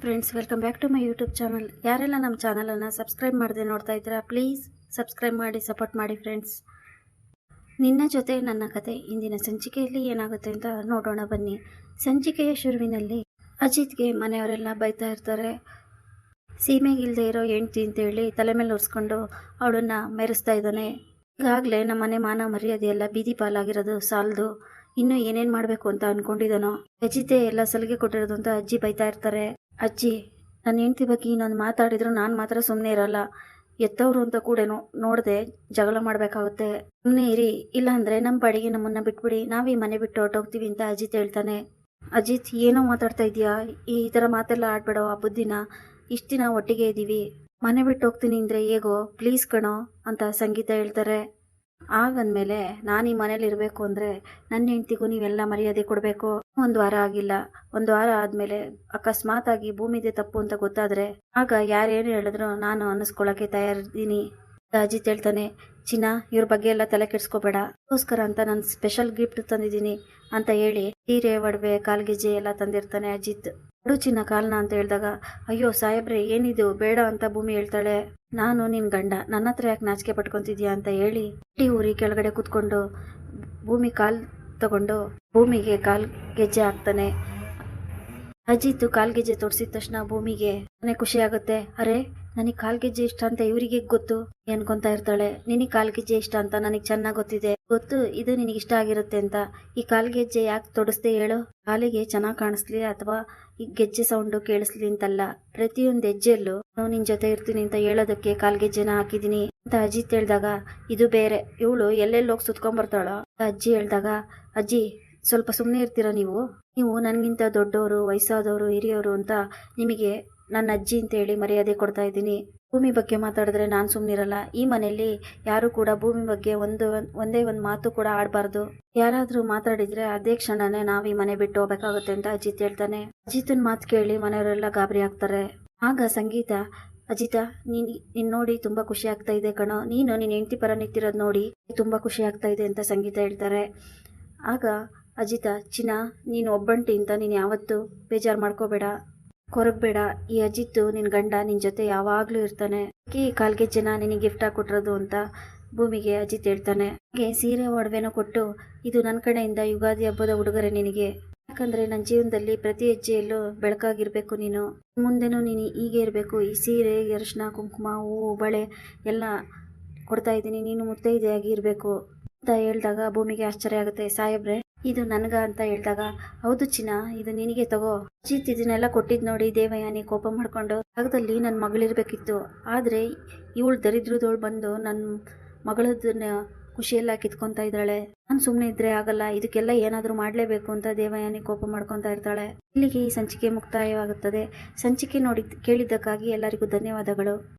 Friends, welcome back to my YouTube channel. ಯಾರೆಲ್ಲ ನಮ್ಮ ಚಾನಲನ್ನು ಸಬ್ಸ್ಕ್ರೈಬ್ ಮಾಡದೆ ನೋಡ್ತಾ ಇದ್ದೀರಾ, ಪ್ಲೀಸ್ ಸಬ್ಸ್ಕ್ರೈಬ್ ಮಾಡಿ ಸಪೋರ್ಟ್ ಮಾಡಿ ಫ್ರೆಂಡ್ಸ್. ನಿನ್ನ ಜೊತೆ ನನ್ನ ಕತೆ ಇಂದಿನ ಸಂಚಿಕೆಯಲ್ಲಿ ಏನಾಗುತ್ತೆ ಅಂತ ನೋಡೋಣ ಬನ್ನಿ. ಸಂಚಿಕೆಯ ಶುರುವಿನಲ್ಲಿ ಅಜಿತ್ಗೆ ಮನೆಯವರೆಲ್ಲ ಬೈತಾ ಇರ್ತಾರೆ. ಸೀಮೆಗಿಲ್ದೇ ಇರೋ ಹೆಂಡ್ತಿ ಅಂತೇಳಿ ತಲೆ ಮೇಲೆ ಒರೆಸ್ಕೊಂಡು ಅವಳನ್ನು ಮೆರೆಸ್ತಾ ಇದ್ದಾನೆ. ಈಗಾಗಲೇ ನಮ್ಮ ಮನೆ ಮಾನ ಮರ್ಯಾದೆ ಎಲ್ಲ ಬೀದಿ ಪಾಲಾಗಿರೋದು ಸಾಲದು, ಇನ್ನೂ ಏನೇನು ಮಾಡಬೇಕು ಅಂತ ಅಂದ್ಕೊಂಡಿದ್ದಾನೋ. ಅಜಿತೆ ಎಲ್ಲ ಸಲಿಗೆ ಕೊಟ್ಟಿರೋದು ಅಂತ ಅಜ್ಜಿ ಬೈತಾ ಇರ್ತಾರೆ. ಅಜ್ಜಿ, ನನ್ನ ಹೆಂಡ್ತಿ ಬಗ್ಗೆ ಇನ್ನೊಂದು ಮಾತಾಡಿದ್ರು ನಾನು ಮಾತ್ರ ಸುಮ್ಮನೆ ಇರಲ್ಲ. ಎತ್ತವರು ಅಂತ ಕೂಡ ನೋಡದೆ ಜಗಳ ಮಾಡಬೇಕಾಗುತ್ತೆ. ಸುಮ್ಮನೆ ಇರಿ, ಇಲ್ಲಾಂದರೆ ನಮ್ಮ ಪಾಡಿಗೆ ನಮ್ಮನ್ನು ಬಿಟ್ಬಿಡಿ, ನಾವೀ ಮನೆ ಬಿಟ್ಟು ಹೊರಟೋಗ್ತೀವಿ ಅಂತ ಅಜಿತ್ ಹೇಳ್ತಾನೆ. ಅಜಿತ್, ಏನೋ ಮಾತಾಡ್ತಾ ಇದೀಯಾ, ಈ ಥರ ಮಾತೆಲ್ಲ ಆಡ್ಬೇಡೋ. ಆ ಬುದ್ಧಿನ ಇಷ್ಟು ದಿನ ಒಟ್ಟಿಗೆ ಇದ್ದೀವಿ, ಮನೆ ಬಿಟ್ಟು ಹೋಗ್ತೀನಿ ಅಂದರೆ ಹೇಗೋ, ಪ್ಲೀಸ್ ಕಣೋ ಅಂತ ಸಂಗೀತ ಹೇಳ್ತಾರೆ. ಆಗಂದಮೇಲೆ ನಾನು ಈ ಮನೇಲಿ ಇರಬೇಕು ಅಂದರೆ ನನ್ನ ಹೆಂಡ್ತಿಗೂ ನೀವೆಲ್ಲ ಮರ್ಯಾದೆ ಕೊಡಬೇಕು. 1 ವಾರ ಆಗಿಲ್ಲ, 1 ವಾರ ಆದಮೇಲೆ ಅಕಸ್ಮಾತ್ ಆಗಿ ಭೂಮಿದೆ ತಪ್ಪು ಅಂತ ಗೊತ್ತಾದರೆ ಆಗ ಯಾರೇನು ಹೇಳಿದ್ರು ನಾನು ಅನ್ನಿಸ್ಕೊಳ್ಳೋಕ್ಕೆ ತಯಾರಿದ್ದೀನಿ. ಅಜಿತ್ ಹೇಳ್ತಾನೆ, ಚಿನ್ನ, ಇವ್ರ ಬಗ್ಗೆ ಎಲ್ಲ ತಲೆ ಕೆಡಿಸ್ಕೋಬೇಡ, ಅದಕ್ಕೋಸ್ಕರ ಅಂತ ನಾನು ಸ್ಪೆಷಲ್ ಗಿಫ್ಟ್ ತಂದಿದ್ದೀನಿ ಅಂತ ಹೇಳಿ ಸೀರೆ, ಒಡವೆ, ಕಾಲ್ಗೆಜ್ಜೆ ಎಲ್ಲ ತಂದಿರ್ತಾನೆ ಅಜಿತ್. ಕೊಡು ಚಿನ್ನ ಕಾಲ್ನ ಅಂತ ಹೇಳಿದಾಗ, ಅಯ್ಯೋ ಸಾಹೇಬ್ರೆ ಏನಿದು ಬೇಡ ಅಂತ ಭೂಮಿ ಹೇಳ್ತಾಳೆ. ನಾನು ನಿನ್ನ ಗಂಡ, ನನ್ನ ಹತ್ರ ಯಾಕೆ ನಾಚಿಕೆ ಪಟ್ಕೊತಿದ್ಯಾ ಅಂತ ಹೇಳಿ ಊರಿ ಕೆಳಗಡೆ ಕೂತ್ಕೊಂಡು ಭೂಮಿ ಕಾಲ್ ತಗೊಂಡು ಭೂಮಿಗೆ ಕಾಲ್ ಗೆಜ್ಜೆ ಹಾಕ್ತಾನೆ. ಅಜಿತ್ ಕಾಲ್ಗೆಜ್ಜೆ ತೋರಿಸಿದ ತಕ್ಷಣ ಭೂಮಿಗೆ ಖುಷಿ ಆಗುತ್ತೆ. ಅರೆ, ನನಗೆ ಕಾಲ್ಗೆಜ್ಜೆ ಇಷ್ಟ ಅಂತ ಇವರಿಗೆ ಗೊತ್ತು ಅನ್ಕೊಂತಾ ಇರ್ತಾಳೆ. ನಿನಗೆ ಕಾಲ್ಗೆಜ್ಜೆ ಇಷ್ಟ ಅಂತ ನನಗೆ ಚೆನ್ನಾಗಿ ಗೊತ್ತು, ಇದು ನಿನಗೆ ಇಷ್ಟ ಆಗಿರುತ್ತೆ ಅಂತ. ಈ ಕಾಲ್ಗೆಜ್ಜೆ ಯಾಕೆ ತೊಡಸ್ದೆ ಹೇಳು? ಕಾಲಿಗೆ ಚೆನ್ನಾಗಿ ಕಾಣಿಸ್ಲಿ ಅಥವಾ ಈ ಗೆಜ್ಜೆ ಸೌಂಡು ಕೇಳಿಸ್ಲಿ ಅಂತಲ್ಲ, ಪ್ರತಿಯೊಂದು ಹೆಜ್ಜೆಯಲ್ಲೂ ನಾನು ನಿನ್ ಜೊತೆ ಇರ್ತೀನಿ ಅಂತ ಹೇಳೋದಕ್ಕೆ ಕಾಲ್ಗೆಜ್ಜೆನ ಹಾಕಿದೀನಿ ಅಂತ ಅಜಿತ್ ಹೇಳಿದಾಗ, ಇದು ಬೇರೆ, ಇವಳು ಎಲ್ಲೆಲ್ಲಿ ಹೋಗಿ ಸುತ್ಕೊಂಡ್ಬರ್ತಾಳೋ ಅಂತ ಅಜ್ಜಿ ಹೇಳಿದಾಗ, ಅಜ್ಜಿ ಸ್ವಲ್ಪ ಸುಮ್ಮನೆ ಇರ್ತೀರಾ ನೀವು ನನಗಿಂತ ದೊಡ್ಡವರು, ವಯಸ್ಸಾದವರು, ಹಿರಿಯವರು ಅಂತ ನಿಮಗೆ ನನ್ನ ಅಜ್ಜಿ ಅಂತ ಹೇಳಿ ಮರ್ಯಾದೆ ಕೊಡ್ತಾ ಇದ್ದೀನಿ. ಭೂಮಿ ಬಗ್ಗೆ ಮಾತಾಡಿದ್ರೆ ನಾನು ಸುಮ್ಮನಿರಲ್ಲ. ಈ ಮನೆಯಲ್ಲಿ ಯಾರು ಕೂಡ ಭೂಮಿ ಬಗ್ಗೆ ಒಂದೇ ಒಂದು ಮಾತು ಕೂಡ ಆಡಬಾರ್ದು. ಯಾರಾದರೂ ಮಾತಾಡಿದ್ರೆ ಅದೇ ಕ್ಷಣನೇ ನಾವು ಈ ಮನೆ ಬಿಟ್ಟು ಹೋಗ್ಬೇಕಾಗುತ್ತೆ ಅಂತ ಅಜಿತ್ ಹೇಳ್ತಾನೆ. ಅಜಿತನ ಮಾತು ಕೇಳಿ ಮನೆಯವರೆಲ್ಲ ಗಾಬರಿ ಆಗ್ತಾರೆ. ಆಗ ಸಂಗೀತ, ಅಜಿತ, ನೀನ್ ನೋಡಿ ತುಂಬಾ ಖುಷಿ ಆಗ್ತಾ ಇದೆ ಕಣೋ, ನೀನು ನಿನ್ನ ಹೆಂಡತಿ ಪರ ನಿಂತಿರೋದು ನೋಡಿ ತುಂಬಾ ಖುಷಿ ಆಗ್ತಾ ಇದೆ ಅಂತ ಸಂಗೀತ ಹೇಳ್ತಾರೆ. ಆಗ ಅಜಿತ, ಚಿನ್ನ, ನೀನು ಒಬ್ಬಂಟಿ ಅಂತ ನೀನು ಯಾವತ್ತೂ ಬೇಜಾರು ಮಾಡ್ಕೋಬೇಡ, ಕೊರಗಬೇಡ. ಈ ಅಜಿತ್ತು ನಿನ್ನ ಗಂಡ, ನಿನ್ನ ಜೊತೆ ಯಾವಾಗಲೂ ಇರ್ತಾನೆ. ಈ ಕಾಲ್ಗೆಜ್ಜೆನ ನಿನಗೆ ಗಿಫ್ಟ್ ಕೊಟ್ಟಿರೋದು ಅಂತ ಭೂಮಿಗೆ ಅಜಿತ್ ಹೇಳ್ತಾನೆ. ಹಾಗೆ ಸೀರೆ, ಒಡವೆನೂ ಕೊಟ್ಟು, ಇದು ನನ್ನ ಕಡೆಯಿಂದ ಯುಗಾದಿ ಹಬ್ಬದ ಉಡುಗೊರೆ ನಿನಗೆ. ಯಾಕಂದರೆ ನನ್ನ ಜೀವನದಲ್ಲಿ ಪ್ರತಿ ಹೆಜ್ಜೆಯಲ್ಲೂ ಬೆಳಕಾಗಿರ್ಬೇಕು ನೀನು, ಮುಂದೆನೂ ನೀನು ಹೀಗೆ ಇರಬೇಕು. ಈ ಸೀರೆ, ಅರಿಶಿನ, ಕುಂಕುಮ, ಹೂವು, ಬಳೆ ಎಲ್ಲ ಕೊಡ್ತಾ ಇದ್ದೀನಿ, ನೀನು ಮುತ್ತೈದೆಯಾಗಿ ಇರಬೇಕು ಅಂತ ಹೇಳಿದಾಗ ಭೂಮಿಗೆ ಆಶ್ಚರ್ಯ ಆಗುತ್ತೆ. ಸಾಹೇಬ್ರೆ, ಇದು ನನಗ ಅಂತ ಹೇಳಿದಾಗ, ಹೌದು ಚಿನ್ನ, ಇದು ನಿನಗೆ ತಗೋ. ಅಜಿತ್ ಇದನ್ನೆಲ್ಲ ಕೊಟ್ಟಿದ್ದು ನೋಡಿ ದೇವಯಾನಿ ಕೋಪ ಮಾಡ್ಕೊಂಡು, ಜಾಗದಲ್ಲಿ ನನ್ನ ಮಗಳಿರ್ಬೇಕಿತ್ತು, ಆದರೆ ಇವಳು ದರಿದ್ರದವಳು ಬಂದು ನನ್ನ ಮಗಳದನ್ನ ಖುಷಿಯೆಲ್ಲ ಕಿತ್ಕೊತಾ ಇದ್ದಾಳೆ. ನಾನು ಸುಮ್ಮನೆ ಇದ್ರೆ ಆಗಲ್ಲ, ಇದಕ್ಕೆಲ್ಲ ಏನಾದರೂ ಮಾಡಲೇಬೇಕು ಅಂತ ದೇವಯಾನಿ ಕೋಪ ಮಾಡ್ಕೊತಾ ಇರ್ತಾಳೆ. ಇಲ್ಲಿಗೆ ಈ ಸಂಚಿಕೆ ಮುಕ್ತಾಯವಾಗುತ್ತದೆ. ಸಂಚಿಕೆ ಕೇಳಿದ್ದಕ್ಕಾಗಿ ಎಲ್ಲರಿಗೂ ಧನ್ಯವಾದಗಳು.